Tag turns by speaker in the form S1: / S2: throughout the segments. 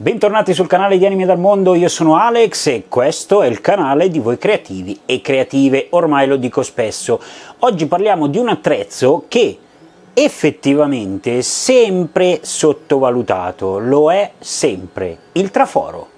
S1: Bentornati sul canale di Anime dal Mondo, io sono Alex e questo è il canale di voi creativi e creative, ormai lo dico spesso. Oggi parliamo di un attrezzo che effettivamente è sempre sottovalutato, lo è sempre, il traforo.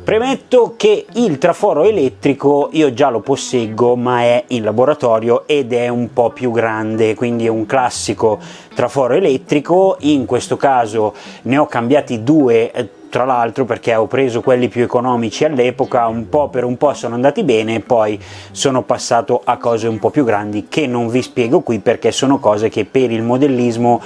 S1: Premetto che il traforo elettrico io già lo posseggo, ma è in laboratorio ed è un po' più grande, quindi è un classico traforo elettrico. In questo caso ne ho cambiati due, tra l'altro, perché ho preso quelli più economici all'epoca, un po' per un po' sono andati bene, poi sono passato a cose un po' più grandi che non vi spiego qui perché sono cose che per il modellismo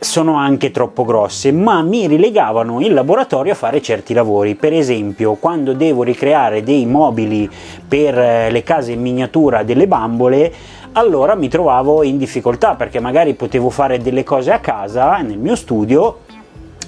S1: sono anche troppo grosse, ma mi rilegavano in laboratorio a fare certi lavori. Per esempio, quando devo ricreare dei mobili per le case in miniatura delle bambole, allora mi trovavo in difficoltà perché magari potevo fare delle cose a casa nel mio studio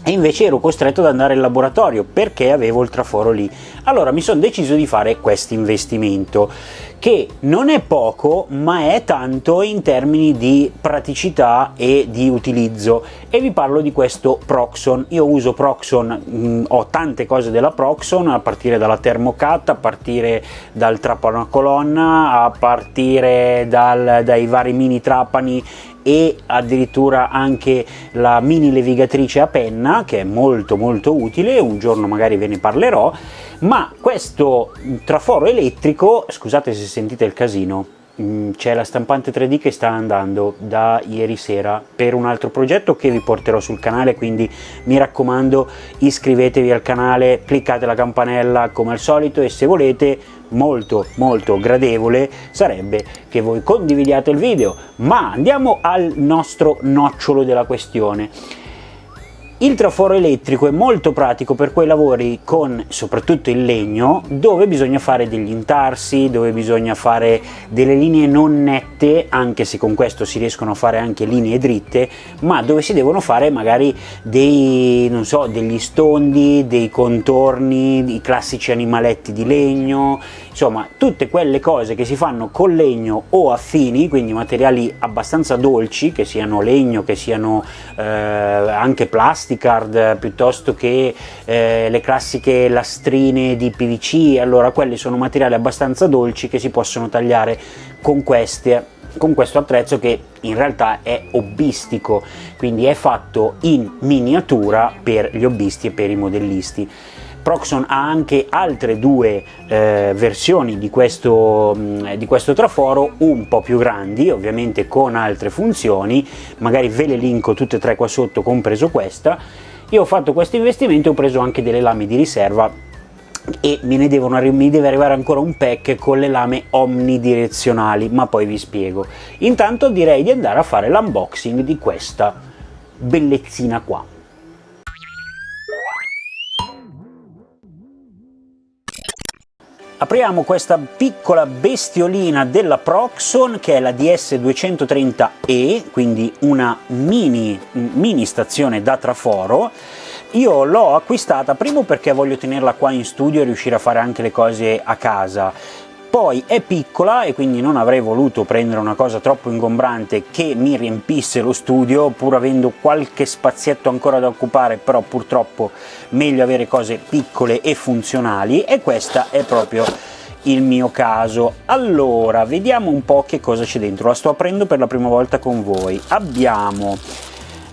S1: e invece ero costretto ad andare in laboratorio perché avevo il traforo lì. Allora mi sono deciso di fare questo investimento, che non è poco, ma è tanto in termini di praticità e di utilizzo, e vi parlo di questo Proxon. Io uso Proxon, ho tante cose della Proxon, a partire dalla Thermocut, a partire dal trapano a colonna, a partire dai vari mini trapani e addirittura anche la mini levigatrice a penna, che è molto utile, un giorno magari ve ne parlerò. Ma questo traforo elettrico, scusate se sentite il casino, c'è la stampante 3D che sta andando da ieri sera per un altro progetto che vi porterò sul canale, quindi mi raccomando iscrivetevi al canale, cliccate la campanella come al solito, e se volete, molto gradevole sarebbe che voi condividiate il video. Ma andiamo al nostro nocciolo della questione. Il traforo elettrico è molto pratico per quei lavori con soprattutto il legno, dove bisogna fare degli intarsi, dove bisogna fare delle linee non nette, anche se con questo si riescono a fare anche linee dritte, ma dove si devono fare magari degli stondi, dei contorni, i classici animaletti di legno, insomma tutte quelle cose che si fanno con legno o affini, quindi materiali abbastanza dolci, che siano legno, che siano anche plasticard, piuttosto che le classiche lastrine di PVC. Allora quelli sono materiali abbastanza dolci che si possono tagliare con questo attrezzo, che in realtà è hobbistico, quindi è fatto in miniatura per gli hobbisti e per i modellisti. Proxon ha anche altre due versioni di questo traforo, un po' più grandi, ovviamente con altre funzioni, magari ve le linko tutte e tre qua sotto, compreso questa. Io ho fatto questo investimento e ho preso anche delle lame di riserva, e mi deve arrivare ancora un pack con le lame omnidirezionali, ma poi vi spiego. Intanto direi di andare a fare l'unboxing di questa bellezzina qua. Apriamo questa piccola bestiolina della Proxon, che è la DS230E, quindi una mini stazione da traforo. Io l'ho acquistata primo perché voglio tenerla qua in studio e riuscire a fare anche le cose a casa. Poi è piccola e quindi non avrei voluto prendere una cosa troppo ingombrante che mi riempisse lo studio, pur avendo qualche spazietto ancora da occupare, però purtroppo meglio avere cose piccole e funzionali, e questa è proprio il mio caso. Allora, vediamo un po' che cosa c'è dentro, la sto aprendo per la prima volta con voi. Abbiamo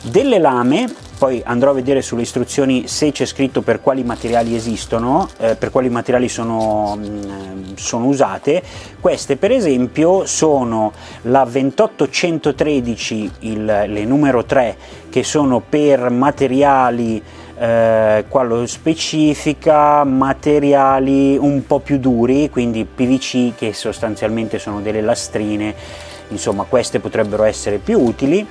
S1: delle lame, poi andrò a vedere sulle istruzioni se c'è scritto per quali materiali esistono, per quali materiali sono usate. Queste per esempio sono la 28113, le numero 3, che sono per materiali, qua lo specifica, materiali un po' più duri, quindi PVC, che sostanzialmente sono delle lastrine, insomma queste potrebbero essere più utili.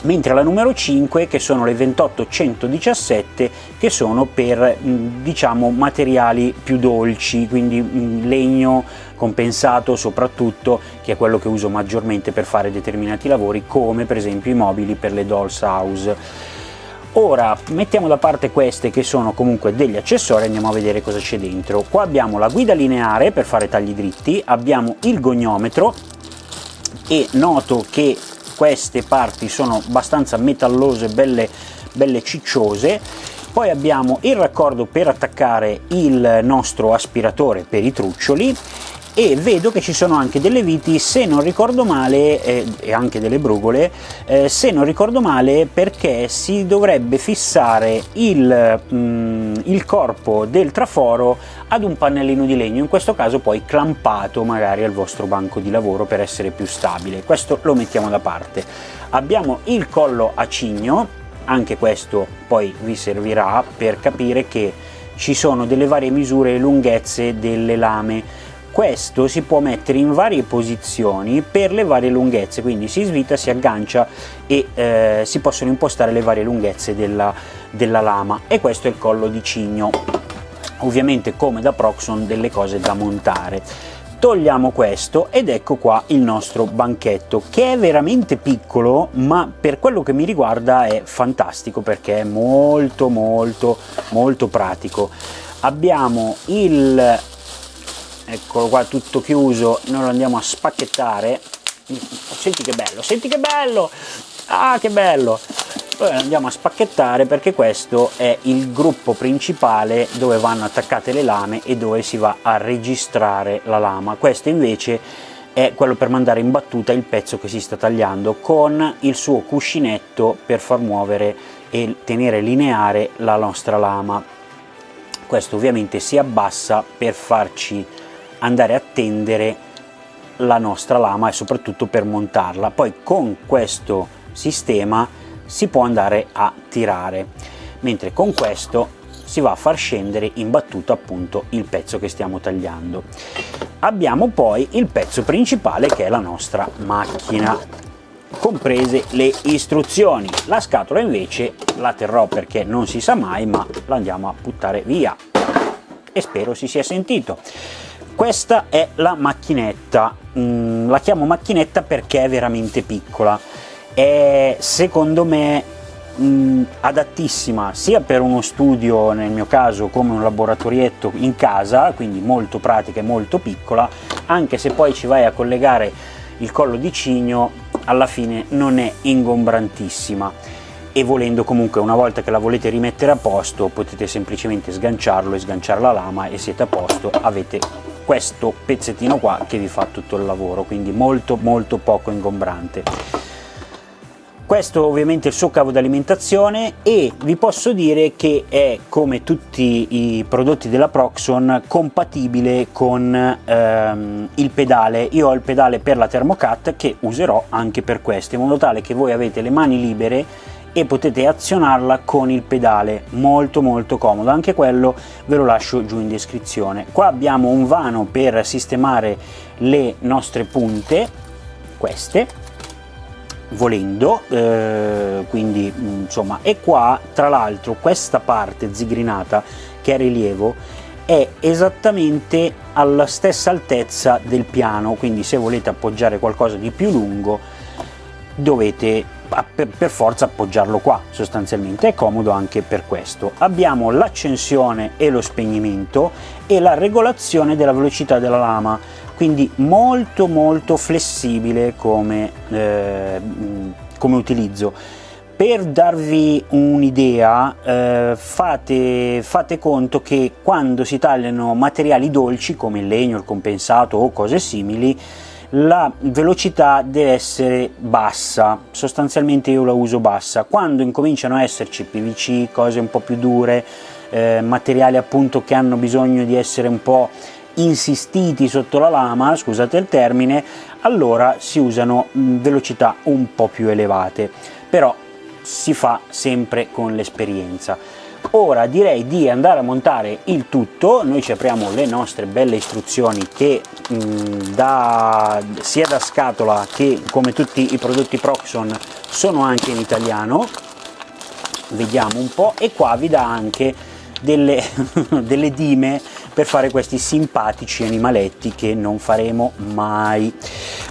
S1: Mentre la numero 5, che sono le 28117, che sono per diciamo materiali più dolci, quindi legno compensato soprattutto, che è quello che uso maggiormente per fare determinati lavori, come per esempio i mobili per le Dolls House. Ora mettiamo da parte queste che sono comunque degli accessori, andiamo a vedere cosa c'è dentro. Qua abbiamo la guida lineare per fare tagli dritti, abbiamo il goniometro, e noto che queste parti sono abbastanza metallose, belle cicciose. Poi abbiamo il raccordo per attaccare il nostro aspiratore per i truccioli, e vedo che ci sono anche delle viti, se non ricordo male, e anche delle brugole, se non ricordo male, perché si dovrebbe fissare il corpo del traforo ad un pannellino di legno, in questo caso poi clampato magari al vostro banco di lavoro per essere più stabile. Questo lo mettiamo da parte. Abbiamo il collo a cigno, anche questo poi vi servirà per capire che ci sono delle varie misure e lunghezze delle lame. Questo si può mettere in varie posizioni per le varie lunghezze, quindi si svita, si aggancia e si possono impostare le varie lunghezze della lama. E questo è il collo di cigno, ovviamente come da Proxxon delle cose da montare. Togliamo questo ed ecco qua il nostro banchetto, che è veramente piccolo, ma per quello che mi riguarda è fantastico perché è molto pratico. Abbiamo eccolo qua tutto chiuso, noi lo andiamo a spacchettare. Senti che bello, ah che bello! Poi lo andiamo a spacchettare perché questo è il gruppo principale dove vanno attaccate le lame e dove si va a registrare la lama. Questo invece è quello per mandare in battuta il pezzo che si sta tagliando, con il suo cuscinetto per far muovere e tenere lineare la nostra lama. Questo ovviamente si abbassa per farci andare a tendere la nostra lama e soprattutto per montarla. Poi con questo sistema si può andare a tirare, mentre con questo si va a far scendere in battuta appunto il pezzo che stiamo tagliando. Abbiamo poi il pezzo principale che è la nostra macchina, comprese le istruzioni. La scatola invece la terrò perché non si sa mai, ma la andiamo a buttare via e spero si sia sentito. Questa è la macchinetta, la chiamo macchinetta perché è veramente piccola, è secondo me adattissima sia per uno studio, nel mio caso, come un laboratorietto in casa, quindi molto pratica e molto piccola, anche se poi ci vai a collegare il collo di cigno, alla fine non è ingombrantissima, e volendo comunque, una volta che la volete rimettere a posto, potete semplicemente sganciarlo e sganciare la lama e siete a posto, avete questo pezzettino qua che vi fa tutto il lavoro, quindi molto poco ingombrante. Questo ovviamente è il suo cavo d'alimentazione, e vi posso dire che è, come tutti i prodotti della Proxxon, compatibile con il pedale. Io ho il pedale per la Thermocut che userò anche per questo, in modo tale che voi avete le mani libere e potete azionarla con il pedale, molto comodo. Anche quello ve lo lascio giù in descrizione. Qua abbiamo un vano per sistemare le nostre punte, queste, volendo, quindi insomma. E qua tra l'altro questa parte zigrinata che è rilievo è esattamente alla stessa altezza del piano, quindi se volete appoggiare qualcosa di più lungo dovete per forza appoggiarlo qua, sostanzialmente è comodo anche per questo. Abbiamo l'accensione e lo spegnimento e la regolazione della velocità della lama, quindi molto flessibile come utilizzo. Per darvi un'idea, fate conto che quando si tagliano materiali dolci come il legno, il compensato o cose simili, la velocità deve essere bassa, sostanzialmente io la uso bassa. Quando incominciano a esserci PVC, cose un po' più dure, materiali appunto che hanno bisogno di essere un po' insistiti sotto la lama, scusate il termine, allora si usano velocità un po' più elevate, però si fa sempre con l'esperienza. Ora direi di andare a montare il tutto. Noi ci apriamo le nostre belle istruzioni che sia da scatola che, come tutti i prodotti Proxxon, sono anche in italiano. Vediamo un po', e qua vi dà anche delle dime per fare questi simpatici animaletti che non faremo mai.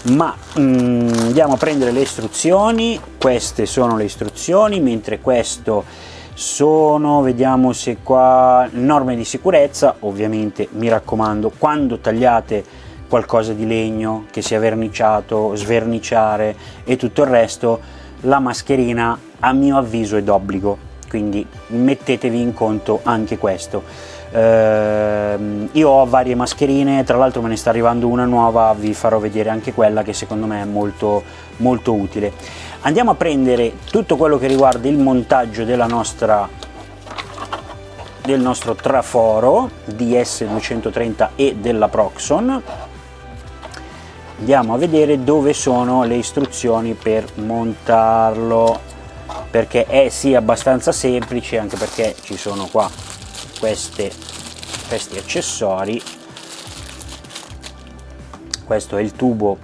S1: Ma andiamo a prendere le istruzioni. Queste sono le istruzioni, mentre questo sono, vediamo se qua, norme di sicurezza. Ovviamente mi raccomando, quando tagliate qualcosa di legno che sia verniciato, sverniciare e tutto il resto, la mascherina a mio avviso è d'obbligo, quindi mettetevi in conto anche questo. Io ho varie mascherine, tra l'altro me ne sta arrivando una nuova, vi farò vedere anche quella, che secondo me è molto utile. Andiamo a prendere tutto quello che riguarda il montaggio del nostro traforo DS230 e della Proxxon. Andiamo a vedere dove sono le istruzioni per montarlo, perché è sì abbastanza semplice, anche perché ci sono qua questi accessori. Questo è il tubo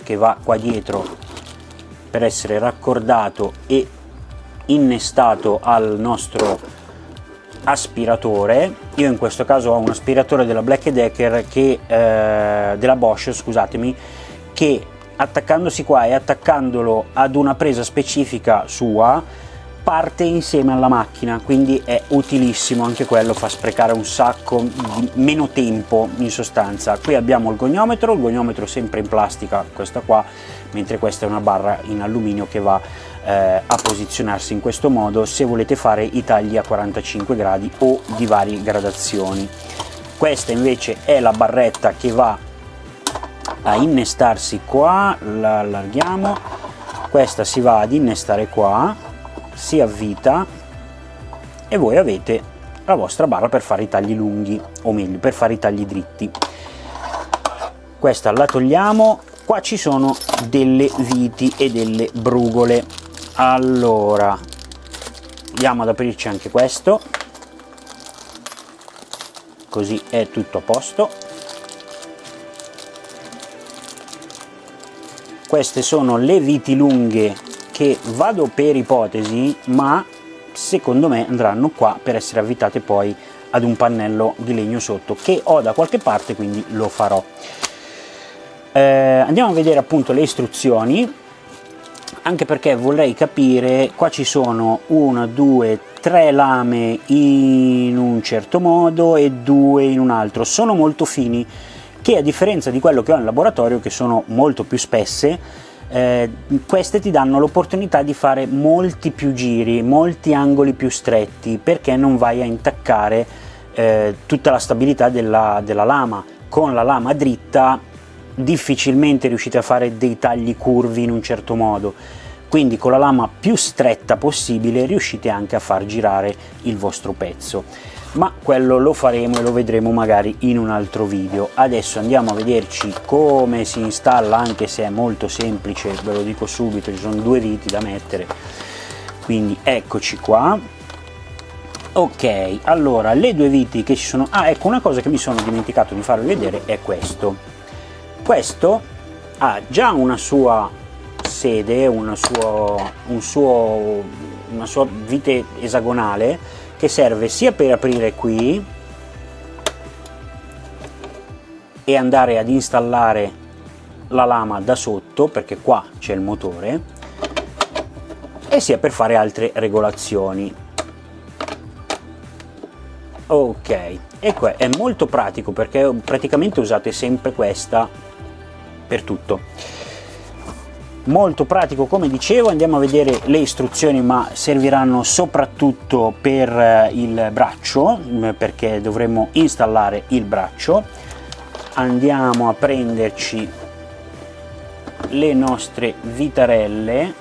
S1: che va qua dietro per essere raccordato e innestato al nostro aspiratore. Io in questo caso ho un aspiratore della Black & Decker della Bosch, scusatemi, che attaccandosi qua e attaccandolo ad una presa specifica sua parte insieme alla macchina, quindi è utilissimo anche quello, fa sprecare un sacco meno tempo in sostanza. Qui abbiamo il goniometro sempre in plastica, questa qua, mentre questa è una barra in alluminio che va a posizionarsi in questo modo se volete fare i tagli a 45 gradi o di varie gradazioni. Questa invece è la barretta che va a innestarsi qua, la allarghiamo, questa si va ad innestare qua, si avvita e voi avete la vostra barra per fare i tagli lunghi, o meglio per fare i tagli dritti. Questa la togliamo. Qua ci sono delle viti e delle brugole. Allora andiamo ad aprirci anche questo, così è tutto a posto. Queste sono le viti lunghe che vado per ipotesi, ma secondo me andranno qua per essere avvitate poi ad un pannello di legno sotto che ho da qualche parte, quindi lo farò. Andiamo a vedere appunto le istruzioni, anche perché vorrei capire. Qua ci sono 1, 2, 3 lame in un certo modo e 2 in un altro. Sono molto fini, che a differenza di quello che ho in laboratorio, che sono molto più spesse, queste ti danno l'opportunità di fare molti più giri, molti angoli più stretti, perché non vai a intaccare tutta la stabilità della lama. Con la lama dritta difficilmente riuscite a fare dei tagli curvi in un certo modo, quindi con la lama più stretta possibile riuscite anche a far girare il vostro pezzo, ma quello lo faremo e lo vedremo magari in un altro video. Adesso andiamo a vederci come si installa, anche se è molto semplice, ve lo dico subito, ci sono 2 viti da mettere, quindi eccoci qua. Ok, allora le 2 viti che ci sono, ecco, una cosa che mi sono dimenticato di farvi vedere è questo ha già una sua sede, una sua vite esagonale, che serve sia per aprire qui e andare ad installare la lama da sotto, perché qua c'è il motore, e sia per fare altre regolazioni. Ok, e qua è molto pratico, perché praticamente usate sempre questa per tutto. Molto pratico, come dicevo. Andiamo a vedere le istruzioni, ma serviranno soprattutto per il braccio, perché dovremo installare il braccio. Andiamo a prenderci le nostre vitarelle.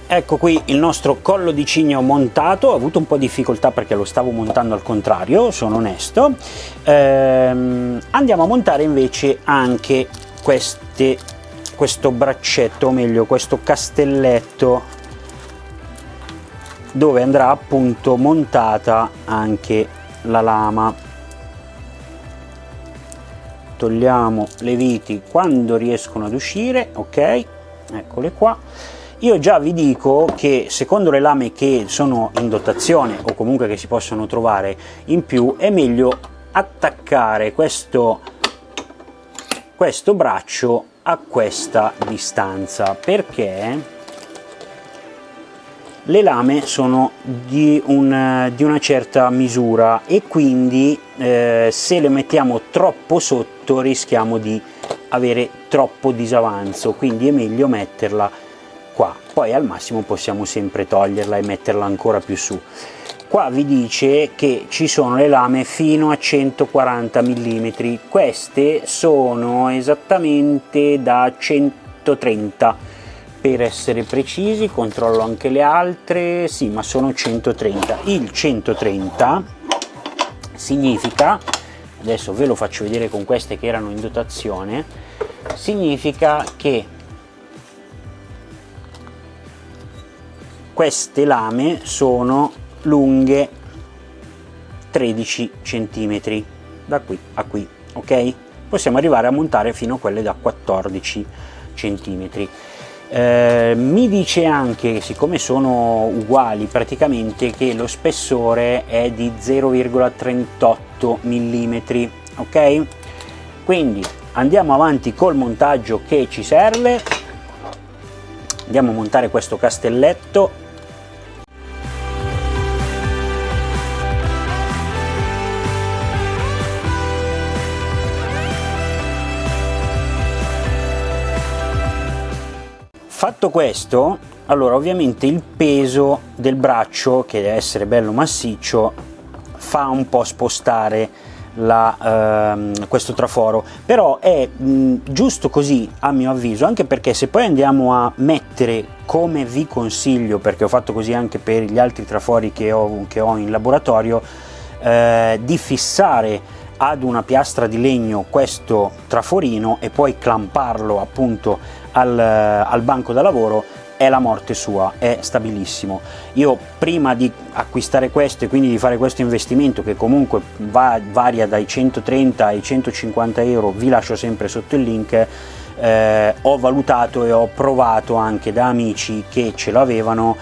S1: Ecco qui il nostro collo di cigno montato. Ho avuto un po' di difficoltà perché lo stavo montando al contrario, sono onesto. Andiamo a montare invece anche questo braccetto, o meglio questo castelletto, dove andrà appunto montata anche la lama. Togliamo le viti quando riescono ad uscire, ok, eccole qua. Io già vi dico che secondo le lame che sono in dotazione, o comunque che si possono trovare in più, è meglio attaccare questo braccio a questa distanza, perché le lame sono di una certa misura e quindi se le mettiamo troppo sotto rischiamo di avere troppo disavanzo, quindi è meglio metterla qua, poi al massimo possiamo sempre toglierla e metterla ancora più su. Qua vi dice che ci sono le lame fino a 140 mm, queste sono esattamente da 130 per essere precisi, controllo anche le altre, sì, ma sono 130. Il 130 significa, adesso ve lo faccio vedere con queste che erano in dotazione, significa che queste lame sono lunghe 13 cm da qui a qui, ok? Possiamo arrivare a montare fino a quelle da 14 cm. Mi dice anche, siccome sono uguali praticamente, che lo spessore è di 0,38 mm, ok? Quindi andiamo avanti col montaggio che ci serve, andiamo a montare questo castelletto. Fatto questo, allora ovviamente il peso del braccio, che deve essere bello massiccio, fa un po' spostare questo traforo, però è giusto così a mio avviso, anche perché se poi andiamo a mettere, come vi consiglio, perché ho fatto così anche per gli altri trafori che ho in laboratorio, di fissare ad una piastra di legno questo traforino e poi clamparlo appunto al banco da lavoro, è la morte sua, è stabilissimo. Io prima di acquistare questo e quindi di fare questo investimento, che comunque varia dai 130 ai 150 euro, vi lascio sempre sotto il link, ho valutato e ho provato anche da amici che ce l'avevano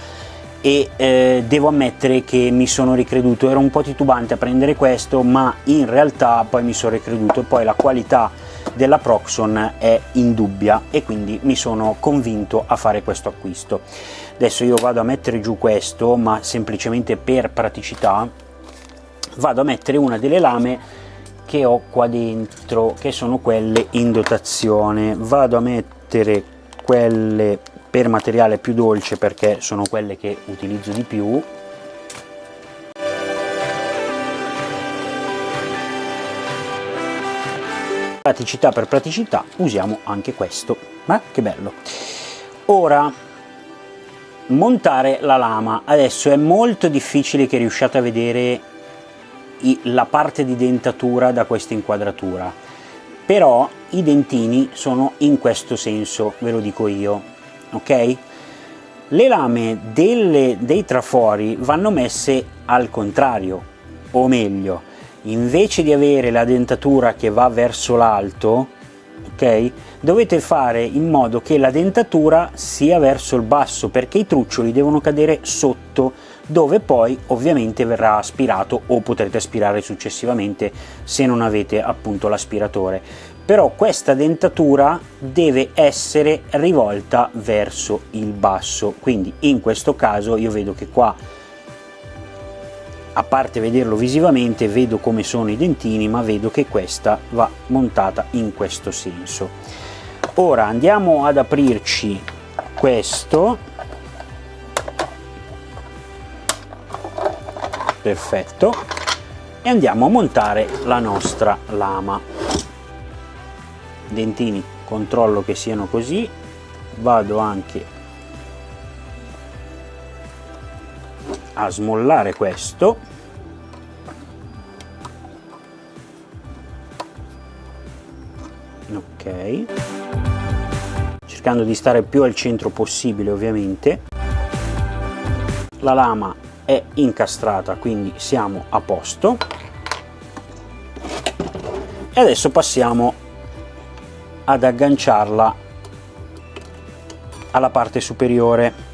S1: e devo ammettere che mi sono ricreduto. Ero un po' titubante a prendere questo, ma in realtà poi mi sono ricreduto e poi la qualità della Proxon è indubbia e quindi mi sono convinto a fare questo acquisto. Adesso io vado a mettere giù questo, ma semplicemente per praticità vado a mettere una delle lame che ho qua dentro, che sono quelle in dotazione. Vado a mettere quelle per materiale più dolce perché sono quelle che utilizzo di più. Praticità per praticità usiamo anche questo, ma che bello. Ora montare la lama. Adesso è molto difficile che riusciate a vedere la parte di dentatura da questa inquadratura, però i dentini sono in questo senso, ve lo dico io, ok? Le lame dei trafori vanno messe al contrario, o meglio, invece di avere la dentatura che va verso l'alto, ok, dovete fare in modo che la dentatura sia verso il basso, perché i truccioli devono cadere sotto, dove poi ovviamente verrà aspirato, o potrete aspirare successivamente se non avete appunto l'aspiratore. Però questa dentatura deve essere rivolta verso il basso, quindi in questo caso io vedo che qua, a parte vederlo visivamente, vedo come sono i dentini, ma vedo che questa va montata in questo senso. Ora andiamo ad aprirci questo, perfetto, e andiamo a montare la nostra lama. Dentini controllo che siano così, vado anche a smollare questo, ok, cercando di stare più al centro possibile ovviamente. La lama è incastrata, quindi siamo a posto, e adesso passiamo ad agganciarla alla parte superiore.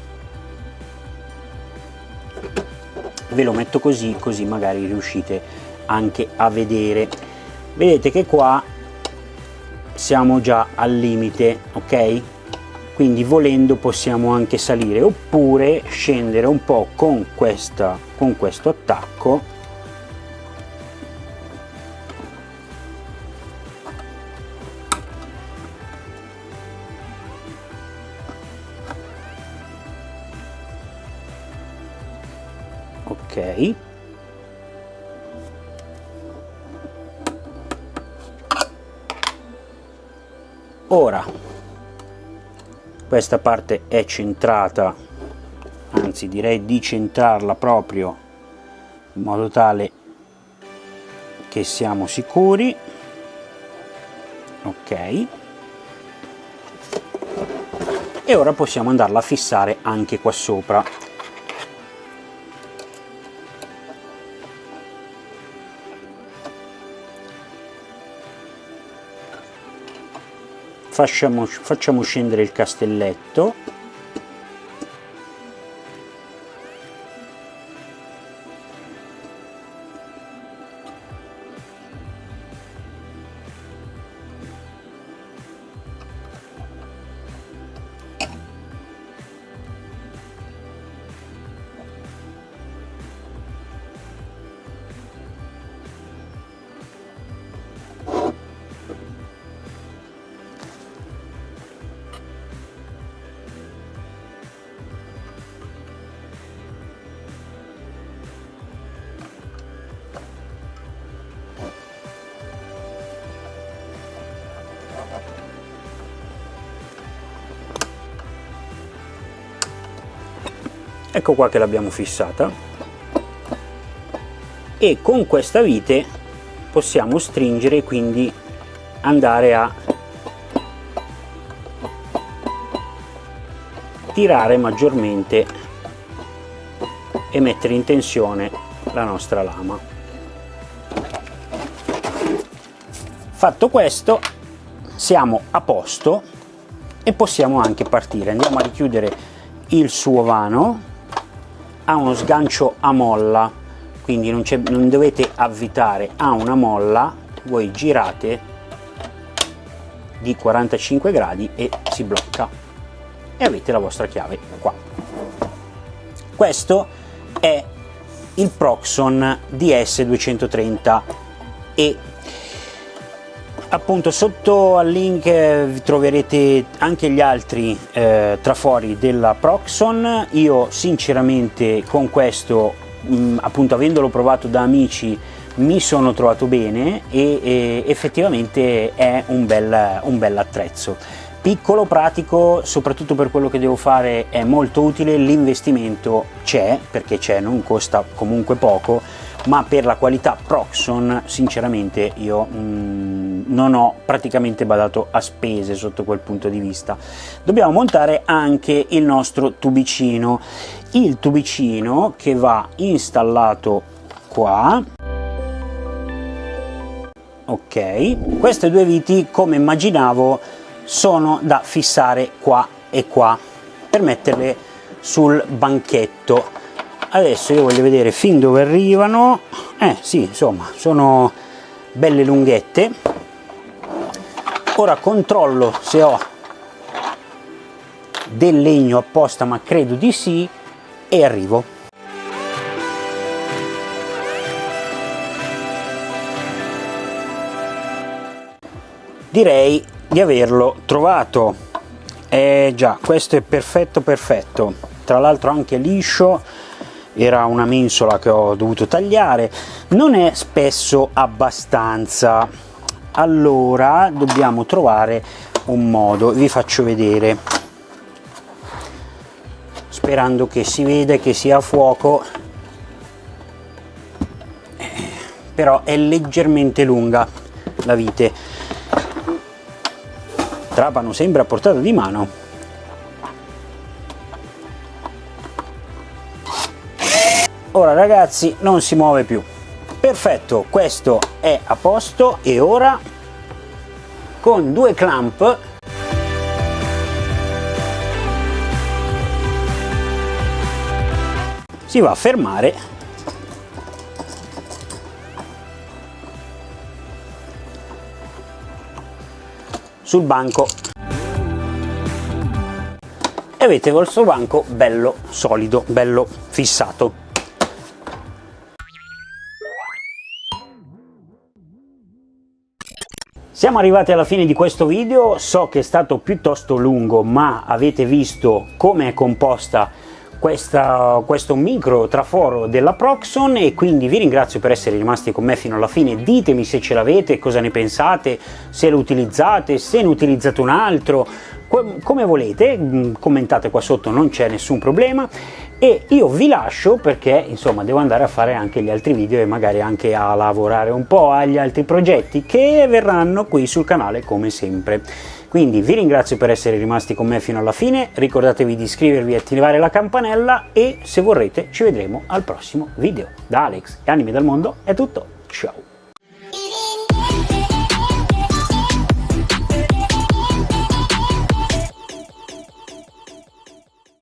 S1: Ve lo metto così magari riuscite anche a vedere. Vedete che qua siamo già al limite, ok? Quindi volendo possiamo anche salire oppure scendere un po' con questo attacco. Ok. Ora questa parte è centrata, anzi direi di centrarla proprio in modo tale che siamo sicuri. Ok, e ora possiamo andarla a fissare anche qua sopra. Facciamo scendere il castelletto. Ecco qua che l'abbiamo fissata, e con questa vite possiamo stringere e quindi andare a tirare maggiormente e mettere in tensione la nostra lama. Fatto questo siamo a posto e possiamo anche partire. Andiamo a richiudere il suo vano. Ha uno sgancio a molla, quindi non dovete avvitare, ha una molla, voi girate di 45 gradi e si blocca e avete la vostra chiave qua. Questo è il Proxxon DS230 e appunto sotto al link vi troverete anche gli altri trafori della Proxxon. Io sinceramente con questo, appunto avendolo provato da amici, mi sono trovato bene e effettivamente è un bel attrezzo. Piccolo, pratico, soprattutto per quello che devo fare è molto utile. L'investimento c'è, perché c'è, non costa comunque poco, ma per la qualità Proxxon sinceramente io non ho praticamente badato a spese sotto quel punto di vista. Dobbiamo montare anche il nostro tubicino, il tubicino che va installato qua. Ok, queste due viti, come immaginavo, sono da fissare qua e qua per metterle sul banchetto. Adesso io voglio vedere fin dove arrivano. Sì, insomma, sono belle lunghette. Ora controllo se ho del legno apposta, ma credo di sì, e arrivo. Direi di averlo trovato. Già, questo è perfetto, tra l'altro anche liscio. Era una mensola che ho dovuto tagliare, non è spesso abbastanza, allora dobbiamo trovare un modo. Vi faccio vedere, sperando che si veda e che sia a fuoco, però è leggermente lunga la vite. Trapano sempre a portata di mano. Ora ragazzi non si muove più. Perfetto, questo è a posto e ora con due clamp si va a fermare sul banco e avete il vostro banco bello solido, bello fissato. Siamo arrivati alla fine di questo video, so che è stato piuttosto lungo, ma avete visto come è composta questo micro traforo della Proxon, e quindi vi ringrazio per essere rimasti con me fino alla fine. Ditemi se ce l'avete, cosa ne pensate, se lo utilizzate, se ne utilizzate un altro, come volete, commentate qua sotto, non c'è nessun problema. E io vi lascio perché insomma devo andare a fare anche gli altri video e magari anche a lavorare un po' agli altri progetti che verranno qui sul canale come sempre. Quindi vi ringrazio per essere rimasti con me fino alla fine, ricordatevi di iscrivervi e attivare la campanella, e se vorrete ci vedremo al prossimo video. Da Alex e Anime dal Mondo è tutto, ciao!